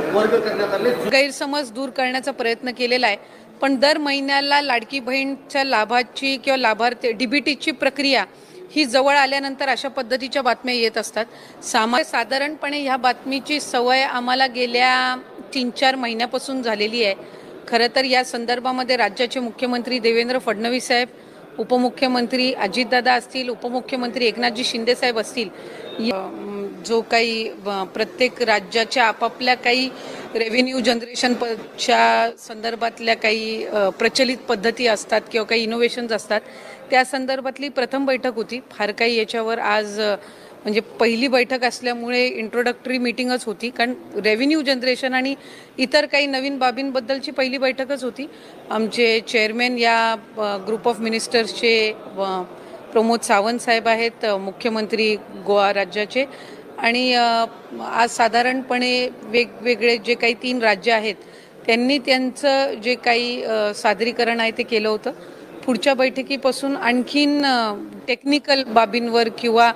वर्ग करण्यात आले। गैरसमज दूर करण्याचा प्रयत्न केलेला आहे, पण दर महिन्याला लाडकी बहीणच्या लाभाची किंवा लाभार्थी डीबीटीची प्रक्रिया ही जवळ आल्यानंतर अशा पद्धतीच्या बातम्या येत असतात। साधारणपणे ह्या बातमीची सवय आम्हाला गेल्या 3-4 महिन्यापासून झालेली आहे। खरं तर या संदर्भामध्ये राज्याचे मुख्यमंत्री देवेंद्र फडणवीस साहेब, उपमुख्यमंत्री अजितदादा असतील, उपमुख्यमंत्री एकनाथजी शिंदे साहेब असतील, जो काही प्रत्येक राज्याच्या आपापल्या काही रेव्हेन्यू जनरेशनच्या संदर्भातल्या काही प्रचलित पद्धती असतात किंवा काही इनोव्हेशन्स असतात, त्या संदर्भातली प्रथम बैठक होती। फार काही याच्यावर आज म्हणजे पहिली बैठक असल्यामुळे इंट्रोडक्टरी मीटिंगच होती, कारण रेव्हेन्यू जनरेशन आणि इतर काही नवीन बाबींबद्दलची पहिली बैठकच होती। आमचे चेअरमॅन या ग्रुप ऑफ मिनिस्टर्सचे प्रमोद सावंत साहेब आहेत, मुख्यमंत्री गोवा राज्याचे, आणि आज साधारणपणे वेगवेगळे जे काही 3 राज्य आहेत त्यांनी त्यांचं जे काही सादरीकरण आहे ते केलं होतं। पुढच्या बैठकीपासून आणखीन टेक्निकल बाबींवर किंवा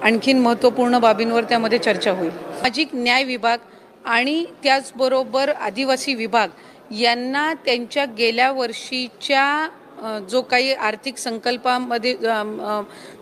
आणखीन महत्त्वपूर्ण बाबींवर त्यामध्ये चर्चा होईल। सामाजिक न्याय विभाग आणि त्याचबरोबर आदिवासी विभाग यांना त्यांच्या गेल्या वर्षीच्या जो काही आर्थिक संकल्पामध्ये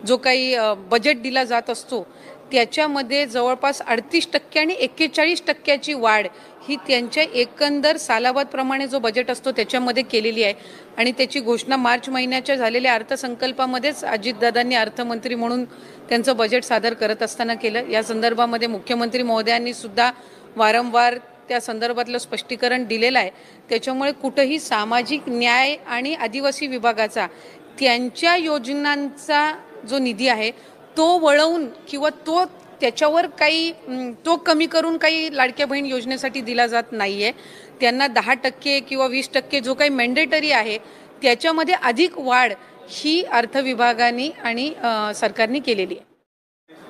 जो काही बजेट दिला जात असतो त्याच्यामध्ये जवळपास 38% आणि 41% वाढ ही त्यांच्या एकंदर सालाबादप्रमाणे जो बजेट असतो त्याच्यामध्ये केलेली आहे, आणि त्याची घोषणा मार्च महिन्याच्या झालेल्या अर्थसंकल्पामध्येच अजितदादांनी अर्थमंत्री म्हणून त्यांचं बजेट सादर करत असताना केलं। या संदर्भामध्ये मुख्यमंत्री महोदयांनी सुद्धा वारंवार त्या संदर्भातलं स्पष्टीकरण दिलेलं आहे। त्याच्यामुळे कुठेही सामाजिक न्याय आणि आदिवासी विभागाचा त्यांच्या योजनांचा जो निधी आहे तो वळवून किंवा त्याच्यावर काही तो कमी करून काही लाडक्या बहीण योजनेसाठी दिला जात नाहीये। त्यांना 10% किंवा 20% जो काही मॅन्डेटरी आहे त्याच्यामध्ये अधिक वाढ ही अर्थ विभागाने आणि सरकारने केलेली आहे।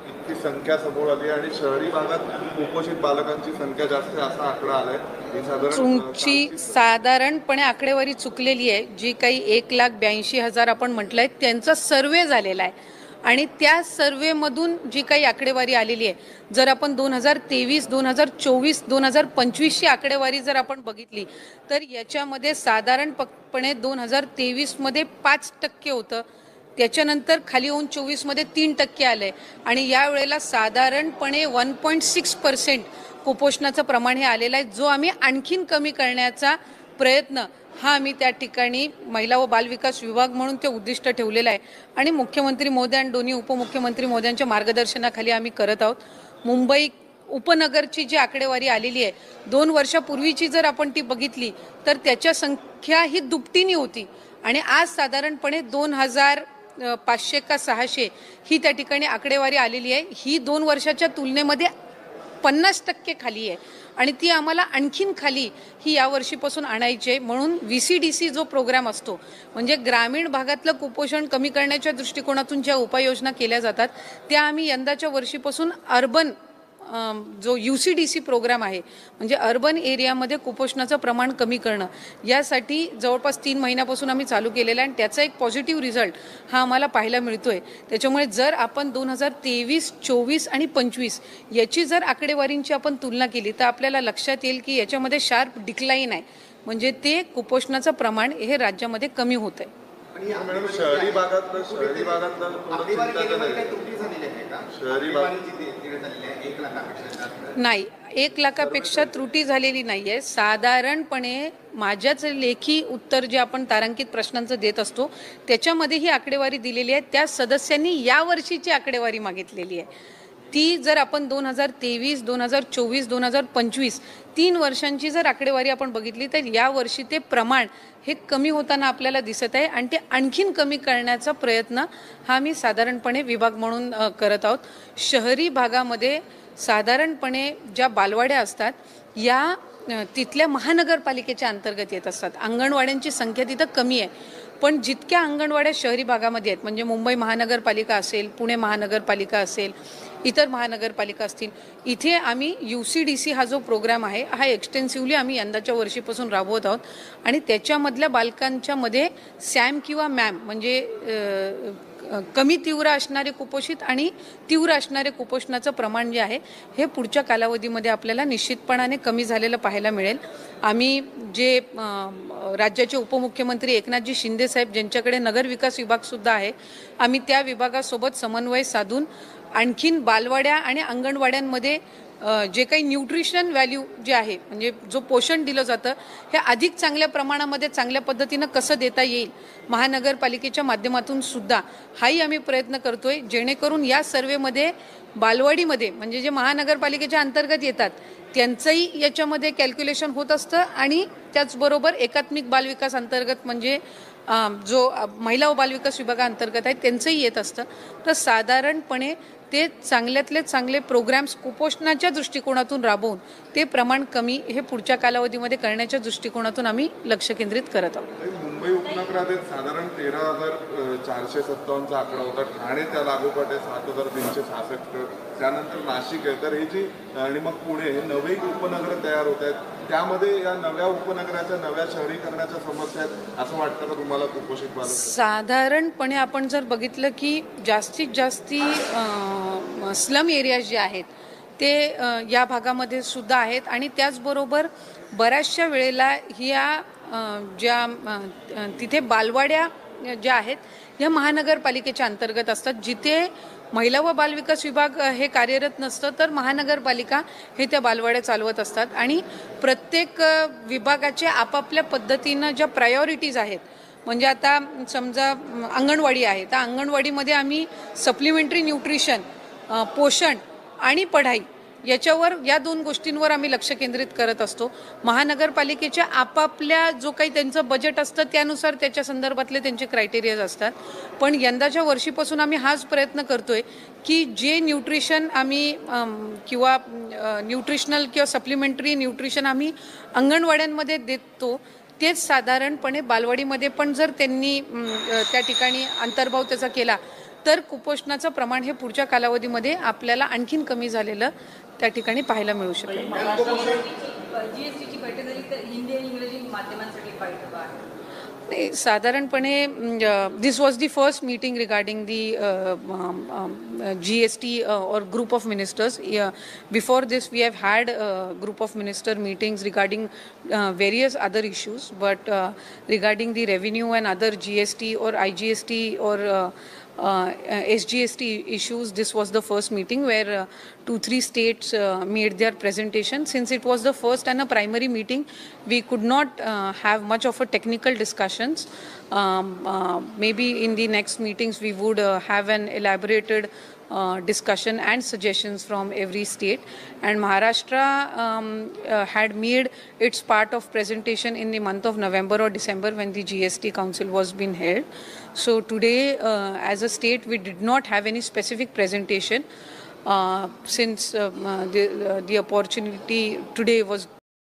इतकी संख्या समोर आली आणि शहरी भागात कुपोषित बालकांची संख्या जास्त असा आकडा आलाय। तुमची साधारणपणे आकडेवारी चुकलेली आहे। जी काही 1,82,000 आपण म्हटलंय त्यांचा सर्वे झालेला आहे, आणि त्या सर्वेमधून जी काही आकडेवारी आलेली आहे, जर आपण 2023, 2024, 2025 ची आकडेवारी जर आपण बघितली तर याच्यामध्ये साधारणपणे 2023 मध्ये 5% होतं, त्याच्यानंतर खाली होऊन 24 मध्ये 3% आलंय, आणि यावेळेला साधारणपणे 1.6% कुपोषणाचं प्रमाण हे आलेलं आहे, जो आम्ही आणखीन कमी करण्याचा प्रयत्न हा आम्ही त्या ठिकाणी महिला व बालविकास विभाग म्हणून ते उद्दिष्ट ठेवलेलं आहे, आणि मुख्यमंत्री महोदय आणि दोन्ही उपमुख्यमंत्री महोदयांच्या मार्गदर्शनाखाली आम्ही करत आहोत। मुंबई उपनगरची जी आकडेवारी आलेली आहे 2 वर्षापूर्वीची जर आपण ती बघितली तर त्याच्या संख्या ही दुपटीने होती, आणि आज साधारणपणे 2,500 का 600 ही त्या ठिकाणी आकडेवारी आलेली आहे। ही 2 वर्षाच्या तुलनेमध्ये 50% खाली आहे, आणि ती आम्हाला आणखीन खाली ही या वर्षीपासून आणायची आहे। म्हणून VCDC जो प्रोग्राम असतो, म्हणजे ग्रामीण भागातलं कुपोषण कमी करण्याच्या दृष्टिकोनातून ज्या उपाययोजना केल्या जातात त्या आम्ही यंदाच्या वर्षीपासून अर्बन जो UCDC प्रोग्राम आहे, म्हणजे अर्बन एरियामध्ये कुपोषणाचं प्रमाण कमी करणं, यासाठी जवळपास 3 महिन्यापासून आम्ही चालू केलेला आहे, आणि त्याचा एक पॉझिटिव्ह रिझल्ट हा आम्हाला पाहायला मिळतोय। त्याच्यामुळे जर आपण 2023, 24 आणि 25 याची जर आकडेवारींची आपण तुलना केली तर आपल्याला लक्षात येईल की याच्यामध्ये शार्प डिक्लाइन आहे, म्हणजे ते कुपोषणाचं प्रमाण हे राज्यामध्ये कमी होत आहे। शहरी भागात नाही, 1 लाखापेक्षा त्रुटी झालेली नाहीये। साधारणपणे माझ्याच लेखी उत्तर जे आपण तारांकित प्रश्नांचं देत असतो त्याच्यामध्ये ही आकडेवारी दिलेली आहे। त्या सदस्यांनी या वर्षीची आकडेवारी मागितलेली आहे, ती जर आपण 2023, 2024, 2025 3 वर्षांची जर आकडेवारी आपण बघितली तर या वर्षी ते प्रमाण हे कमी होताना आपल्याला दिसत आहे, आणि ते आणखीन कमी करण्याचा प्रयत्न हा मी साधारणपणे विभाग म्हणून करत आहोत। शहरी भागामध्ये साधारणपणे ज्या बालवाड्या असतात या तिथल्या महानगरपालिकेच्या अंतर्गत येत असतात। अंगणवाड्यांची संख्या तिथं कमी आहे, पण जितक्या अंगणवाड्या शहरी भागामध्ये आहेत, म्हणजे मुंबई महानगरपालिका असेल, पुणे महानगरपालिका असेल, इतर महानगरपालिका असतील, इथे आम्ही UCDC हा जो प्रोग्राम आहे हा एक्सटेन्सिव्हली आम्ही यंदाच्या वर्षीपासून राबवत आहोत, आणि त्याच्यामधल्या बालकांच्या मध्ये सॅम किंवा मॅम म्हणजे कमी तीव्र असणारे कुपोषित आणि तीव्र असणारे कुपोषणाचं प्रमाण जे आहे हे पुढच्या कालावधीमध्ये आपल्याला निश्चितपणाने कमी झालेलं पाहायला मिळेल. आम्ही जे राज्याचे उपमुख्यमंत्री एकनाथजी शिंदे साहेब ज्यांच्याकडे नगर विकास विभागसुद्धा आहे, आम्ही त्या विभागासोबत समन्वय साधून आणखीन बालवाड्या आणि अंगणवाड्यांमध्ये जे काही न्यूट्रिशन व्हॅल्यू जे आहे म्हणजे जो पोषण दिलं जातं हे अधिक चांगल्या प्रमाणामध्ये चांगल्या पद्धतीनं कसं देता येईल महानगरपालिकेच्या माध्यमातून सुद्धा हाही आम्ही प्रयत्न करतोय, जेणेकरून या सर्वेमध्ये बालवाडीमध्ये म्हणजे जे महानगरपालिकेच्या अंतर्गत येतात त्यांचंही याच्यामध्ये कॅल्क्युलेशन होत असतं आणि त्याचबरोबर एकात्मिक बालविकास अंतर्गत म्हणजे जो महिला व बालविकास विभागाअंतर्गत आहे त्यांचंही येत असतं. तर साधारणपणे ते चांगल्यातले चांगले प्रोग्राम्स कुपोषणाच्या दृष्टिकोनातून राबवून ते प्रमाण कमी हे पुढच्या कालावधीमध्ये करण्याच्या दृष्टिकोनातून आम्ही लक्ष केंद्रित करत आहोत. मुंबई उपनगरात साधारण 13,457चा आकडा होता. ठाणे त्या लागोपाठ आहे 7,366. त्यानंतर नाशिक आहे. तर ही जी आणि मग पुणे हे नवे उपनगर तयार होत आहेत. त्यामध्ये या नव्या उपनगराच्या नव्या शहरीकरणाच्या समस्या आहेत असं वाटतं का तुम्हाला कुपोषित बालक? साधारणपणे आपण जर बघितलं की जास्तीत जास्ती स्लम एरियाज जे आहेत ते या भागामध्ये सुद्धा आहेत आणि त्याचबरोबर बऱ्याचशा वेळेला ज्या तिथे बालवाड्या ज्या आहेत या महानगरपालिकेच्या अंतर्गत असतात. जिथे महिला व बालविकास विभाग हे कार्यरत नसतं तर महानगरपालिका हे त्या बालवाड्या चालवत असतात आणि प्रत्येक विभागाचे आपापल्या पद्धतीनं ज्या प्रायोरिटीज आहेत म्हणजे आता समजा अंगणवाडी आहे तर अंगणवाडीमध्ये आम्ही सप्लिमेंटरी न्यूट्रिशन, पोषण आणि पढाई याच्यावर या दोन गोष्टींवर आम्ही लक्ष केंद्रित करत असतो. महानगरपालिकेच्या आपापल्या जो काही त्यांचं बजेट असतं त्यानुसार त्याच्या संदर्भातले त्यांचे क्रायटेरियाज असतात. पण यंदाच्या वर्षीपासून आम्ही हाच प्रयत्न करतोय की जे न्यूट्रिशन आम्ही किंवा न्यूट्रिशनल किंवा सप्लिमेंटरी न्यूट्रिशन आम्ही अंगणवाड्यांमध्ये देतो तेच साधारणपणे बालवाडीमध्ये पण जर त्यांनी त्या ठिकाणी अंतर्भाव त्याचा केला तर कुपोषणाचं प्रमाण हे पुढच्या कालावधीमध्ये आपल्याला आणखीन कमी झालेलं त्या ठिकाणी पाहायला मिळू शकेल. जीएसटीची बैठक झाली तर हिंदी आणि इंग्रजी माध्यमांसाठी बैठक आहे. साधारणपणे this was the first meeting regarding the GST or group of ministers. Before this we have had group of minister meetings regarding various other issues, but regarding the revenue and other GST or IGST or SGST issues, this was the first meeting where 2-3 states made their presentation. Since it was the first and a primary meeting, we could not have much of a technical discussions. Maybe in the next meetings we would have an elaborated discussion and suggestions from every state, and Maharashtra had made its part of presentation in the month of November or December when the GST council was being held. So today as a state we did not have any specific presentation since the opportunity today was